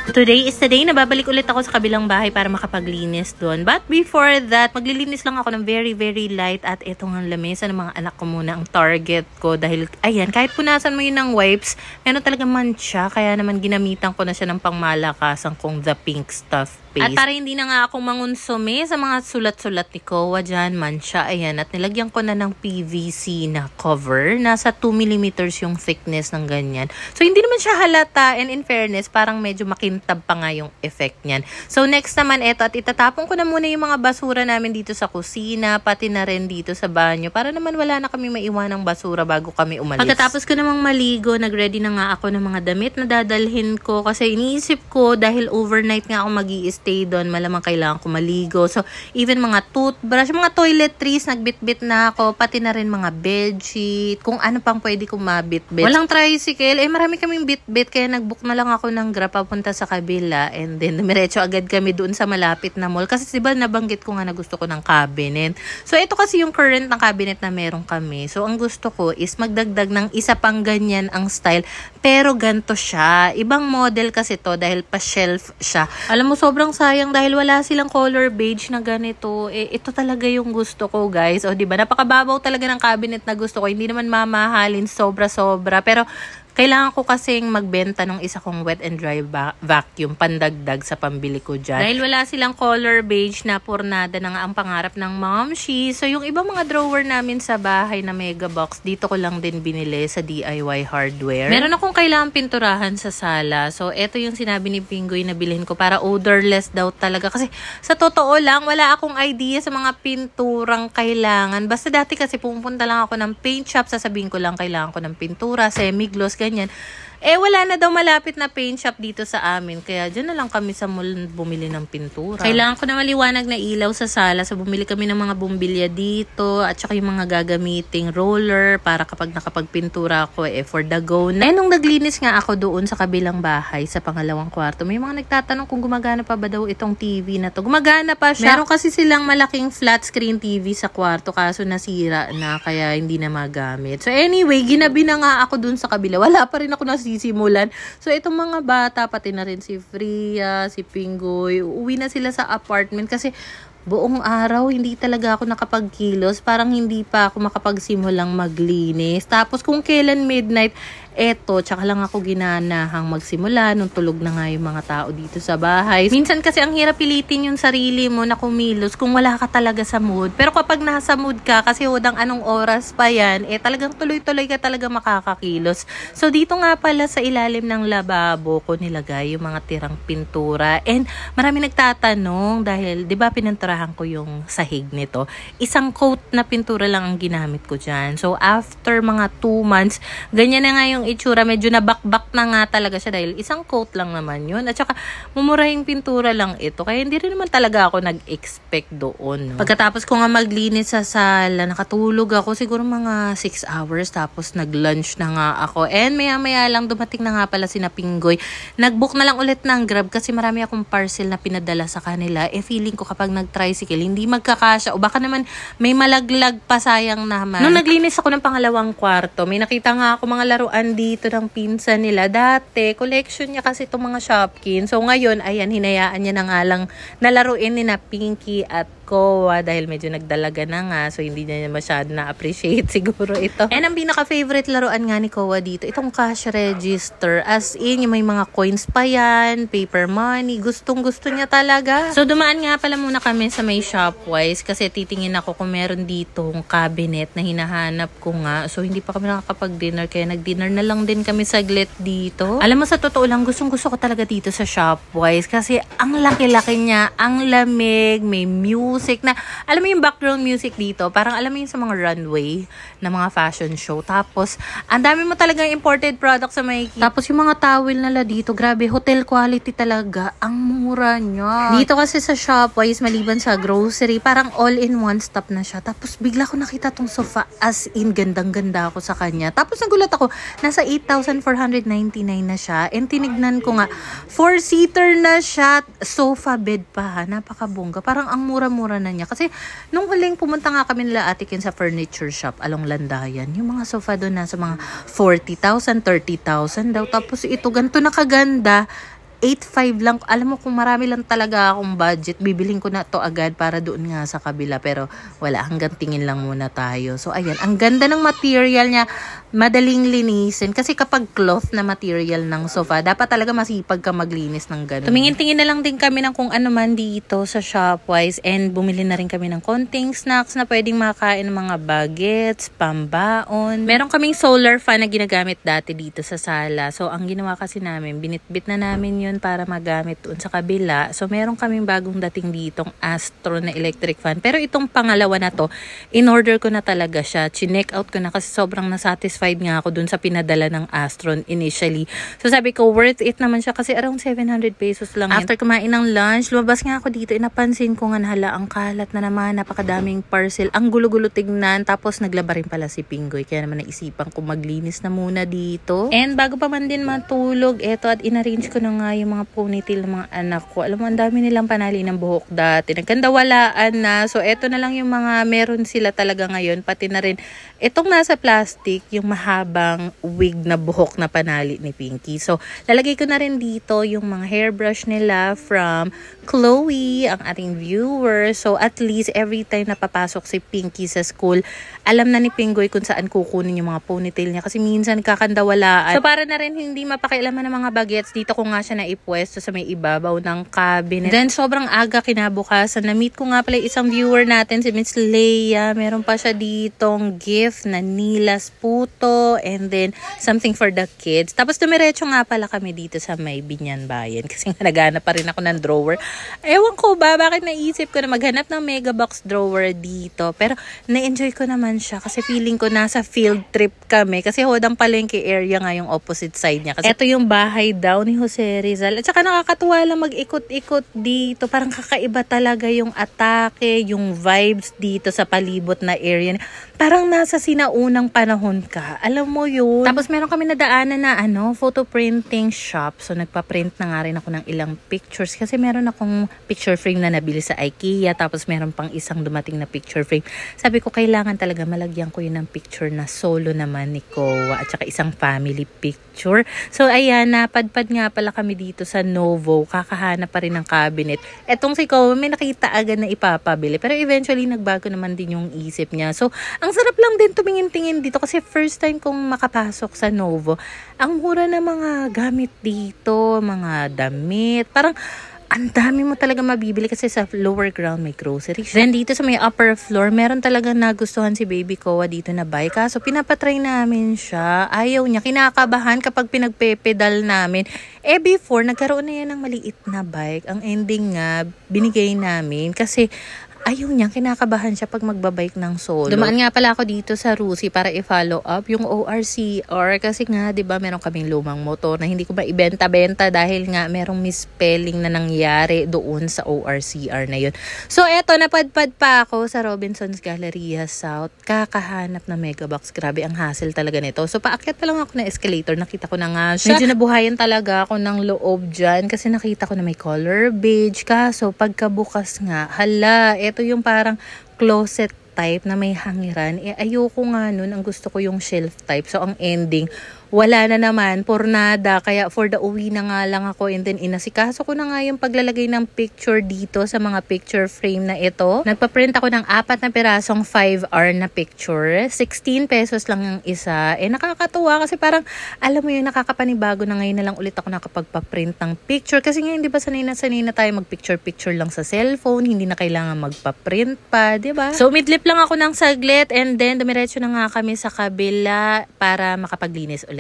Today is the day na babalik ulit ako sa kabilang bahay para makapaglinis doon. But before that, maglilinis lang ako ng very, very light at itong ang lamesa ng mga anak ko muna ang target ko. Dahil, ayan, kahit punasan mo yun ng wipes, meron talaga mancha. Kaya naman ginamitan ko na siya ng pangmalakasan kong The Pink Stuff paste. At para hindi na nga akong mangunsumi sa mga sulat-sulat ni Kowa dyan, mancha, ayan. At nilagyan ko na ng PVC na cover. Nasa 2mm yung thickness ng ganyan. So, hindi naman siya halata. And in fairness, parang medyo makintab pa nga yung effect niyan. So, next naman ito. At itatapon ko na muna yung mga basura namin dito sa kusina, pati na rin dito sa banyo. Para naman wala na kami maiwan ng basura bago kami umalis. Pagkatapos ko namang maligo, nag-ready na nga ako ng mga damit na dadalhin ko. Kasi iniisip ko, dahil overnight nga ako mag-i-stay doon, malamang kailangan ko maligo. So, even mga toothbrush, mga toiletries, nagbitbit na ako. Pati na rin mga bedsheet. Kung ano pang pwede kong mabitbit. Walang tricycle. Marami kaming bitbit. Kaya nag-book na lang ako ng Grab papunta sa kabila. And then, dumiretso agad kami doon sa malapit na mall. Kasi diba, nabanggit ko nga na gusto ko ng cabinet. So, ito kasi yung current na cabinet na meron kami. So, ang gusto ko is magdagdag ng isa pang ganyan ang style. Pero ganto siya. Ibang model kasi to dahil pa-shelf siya. Alam mo, sobrang sayang dahil wala silang color beige na ganito. Ito talaga yung gusto ko, guys. O, diba? Napakababaw talaga ng cabinet na gusto ko. Hindi naman mamahalin sobra-sobra. Pero, kailangan ko kasing magbenta ng isa kong wet and dry vacuum pandagdag sa pambili ko dyan. Dahil wala silang color beige na pornada na nga ang pangarap ng momshi. So, yung ibang mga drawer namin sa bahay na mega box, dito ko lang din binili sa DIY hardware. Meron akong kailangang pinturahan sa sala. So, eto yung sinabi ni Pingoy na bilhin ko para odorless daw talaga. Kasi, sa totoo lang, wala akong idea sa mga pinturang kailangan. Basta dati kasi pumunta lang ako ng paint shop, sasabihin ko lang kailangan ko ng pintura, semi-gloss, ganyan. Wala na daw malapit na paint shop dito sa amin. Kaya dyan na lang kami sa mall bumili ng pintura. Kailangan ko na maliwanag na ilaw sa sala. So, bumili kami ng mga bumbilya dito. At saka yung mga gagamiting roller para kapag nakapagpintura ako, for the go na. Nung naglinis nga ako doon sa kabilang bahay, sa pangalawang kwarto, may mga nagtatanong kung gumagana pa ba daw itong TV na to. Gumagana pa siya. Meron kasi silang malaking flat screen TV sa kwarto. Kaso nasira na, kaya hindi na magamit. So, anyway, ginabi na nga ako doon sa kabila. Wala pa rin ako sisimulan. So, itong mga bata, pati na rin si Freya, si Pingoy, uuwi na sila sa apartment kasi buong araw, hindi talaga ako nakapagkilos. Parang hindi pa ako makapagsimulang maglinis. Tapos, kung kailan midnight, tsaka lang ako ginanahang magsimula nung tulog na nga yung mga tao dito sa bahay. Minsan kasi ang hirap pilitin yung sarili mo na kumilos kung wala ka talaga sa mood. Pero kapag nasa mood ka, kasi hudang anong oras pa yan, talagang tuloy-tuloy ka talaga makakakilos. So, dito nga pala sa ilalim ng lababo ko nilagay yung mga tirang pintura. And marami nagtatanong dahil, di ba pininturahan ko yung sahig nito. Isang coat na pintura lang ang ginamit ko dyan. So, after mga 2 months, ganyan na nga yung itsura, medyo nabakbak na nga talaga siya dahil isang coat lang naman yun. At saka, mumurahing pintura lang ito. Kaya hindi rin naman talaga ako nag-expect doon. No? Pagkatapos ko nga maglinis sa sala, nakatulog ako siguro mga 6 hours. Tapos nag-lunch na nga ako. And maya-maya lang dumating na nga pala si Pingoy. Nag-book na lang ulit ng Grab kasi marami akong parcel na pinadala sa kanila. Feeling ko kapag nag-tricycle, hindi magkakasya. O baka naman may malaglag pa, sayang naman. Nung naglinis ako ng pangalawang kwarto, may nakita nga ako mga laruan dito ng pinsan nila. Dati, collection niya kasi itong mga Shopkins. So, ngayon, ayan, hinayaan niya na nga lang nalaruin ni na Pinky at Kowa dahil medyo nagdalaga na nga. So, hindi niya masyado na-appreciate siguro ito. And ang pinaka-favorite laruan nga ni Kowa dito, itong cash register. As in, yung may mga coins pa yan, paper money. Gustong-gusto niya talaga. So, dumaan nga pala muna kami sa may Shopwise kasi titingin ako kung meron ditong cabinet na hinahanap ko nga. So, hindi pa kami nakakapag-dinner kaya nag-dinner na lang din kami saglit dito. Alam mo, sa totoo lang, gustong-gusto ko talaga dito sa Shopwise kasi ang laki-laki niya, ang lamig, may music na, alam mo yung background music dito, parang alam mo yung sa mga runway na mga fashion show. Tapos, ang dami mo talagang imported products sa makikita. Tapos, yung mga towel nila dito, grabe, hotel quality talaga. Ang mura niya. Dito kasi sa Shopwise, maliban sa grocery, parang all-in-one stop na siya. Tapos, bigla ko nakita tong sofa, as in, gandang-ganda ako sa kanya. Tapos, nagulat ako, nasa 8,499 na siya. And tinignan ko nga, 4-seater na siya. Sofa bed pa, ha? Napakabongga. Parang ang mura-mura na niya. Kasi, nung huling pumunta nga kami nila atikin sa furniture shop along Landayan, yung mga sofa doon nasa mga 40,000, 30,000 daw. Tapos ito, ganito nakaganda. 8.5 lang. Alam mo, kung marami lang talaga akong budget, bibilhin ko na to agad para doon nga sa kabila. Pero wala, hanggang tingin lang muna tayo. So ayan, ang ganda ng material niya. Madaling linisin. Kasi kapag cloth na material ng sofa, dapat talaga masipag ka maglinis ng ganun. Tumingin-tingin na lang din kami ng kung ano man dito sa Shopwise. And bumili na rin kami ng konting snacks na pwedeng makain ng mga bagets, pambaon. Meron kaming solar fan na ginagamit dati dito sa sala. So ang ginawa kasi namin, binitbit na namin yun para magamit doon sa kabila. So meron kaming bagong dating ditong Astro na electric fan. Pero itong pangalawa na to, in-order ko na talaga siya. Chineck out ko na kasi sobrang nasatisfied nga ako doon sa pinadala ng Astron initially. So sabi ko, worth it naman siya kasi around 700 pesos lang. After kumain ng lunch, lumabas nga ako dito. Napansin ko nga hala, ang kalat na naman. Napakadaming parcel. Ang gulo-gulo tignan. Tapos naglaba rin pala si Pinggoy. Kaya naman naisipan ko maglinis na muna dito. And bago pa man din matulog, eto at inarrange ko na nga yung mga ponytail ng mga anak ko. Alam mo, ang dami nilang panali ng buhok dati. Nagkandawalaan na. So, eto na lang yung mga meron sila talaga ngayon. Pati na rin itong nasa plastic, yung mahabang wig na buhok na panali ni Pinky. So, lalagay ko na rin dito yung mga hairbrush nila from Chloe, ang ating viewer. So, at least every time na papasok si Pinky sa school, alam na ni Pinggoy kung saan kukunin yung mga ponytail niya. Kasi minsan kakandawalaan. So, para na rin hindi mapakialaman ng mga bagets, dito ko nga siya naipwesto sa may ibabaw ng cabinet. Then, sobrang aga kinabukasan. Na-meet ko nga pala isang viewer natin, si Miss Leia. Meron pa siya ditong gift na Nilas puto and then something for the kids. Tapos, dumiretso nga pala kami dito sa may Binyan Bayan. Kasi nga naghanap pa rin ako ng drawer. Ewan ko ba, bakit naisip ko na maghanap ng mega box drawer dito. Pero, na-enjoy ko naman siya kasi feeling ko nasa field trip kami. Kasi Hodang Palengke area nga yung opposite side niya. Kasi ito yung bahay daw ni Jose Rizal. At saka nakakatuwa lang mag-ikot-ikot dito. Parang kakaiba talaga yung atake, yung vibes dito sa palibot na area. Parang nasa sinaunang panahon ka. Alam mo yun. Tapos meron kami nadaanan na photo printing shop. So nagpa-print na nga rin ako ng ilang pictures. Kasi meron akong picture frame na nabili sa IKEA. Tapos meron pang isang dumating na picture frame. Sabi ko, kailangan talaga malagyan ko yun ng picture na solo naman ni Kowa. At saka isang family picture. So ayan, napadpad nga pala kami dito sa Novo. Kakahanap pa rin ng cabinet. Etong si Kowa, may nakita agad na ipapabili. Pero eventually, nagbago naman din yung isip niya. So, ang sarap lang din tumingin-tingin dito kasi first time kong makapasok sa Novo. Ang mura na mga gamit dito, mga damit. Parang, ang dami mo talaga mabibili kasi sa lower ground may grocery. Then dito sa may upper floor, meron talaga nagustuhan si Baby Kowa dito na bike. So pinapatry namin siya. Ayaw niya. Kinakabahan kapag pinagpepedal namin. Before, nagkaroon na yan ng maliit na bike. Ang ending nga, binigay namin. Kasi ayaw niya, kinakabahan siya pag magbabike ng solo. Dumaan nga pala ako dito sa Rusi para i-follow up yung ORCR kasi nga, 'di ba, meron kaming lumang motor na hindi ko ba ibenta-benta dahil nga merong misspelling na nangyari doon sa ORCR na yun. So, eto, napadpad pa ako sa Robinson's Galleria South. Kakahanap na mega box. Grabe, ang hassle talaga nito. So, paakyat pa lang ako na escalator. Nakita ko na nga siya. Medyo nabuhayan talaga ako ng loob dyan kasi nakita ko na may color beige. Kaso, pagkabukas nga, hala, ito yung parang closet type na may hangiran. Ayoko nga nun. Ang gusto ko yung shelf type. So, ang ending, wala na naman, pornada. Kaya for the uwi na nga lang ako and then inasikaso ko na nga yung paglalagay ng picture dito sa mga picture frame na ito. Nagpa-print ako ng 4 na pirasong 5R na picture. 16 pesos lang yung isa. Nakakatuwa kasi parang, alam mo yun, nakakapanibago na ngayon na lang ulit ako nakapagpa-print ng picture. Kasi ngayon, di ba, sanay na tayo mag-picture-picture lang sa cellphone. Hindi na kailangan magpa-print pa, di ba? So, midlip lang ako ng saglit and then dumiretso na nga kami sa kabila para makapaglinis ulit.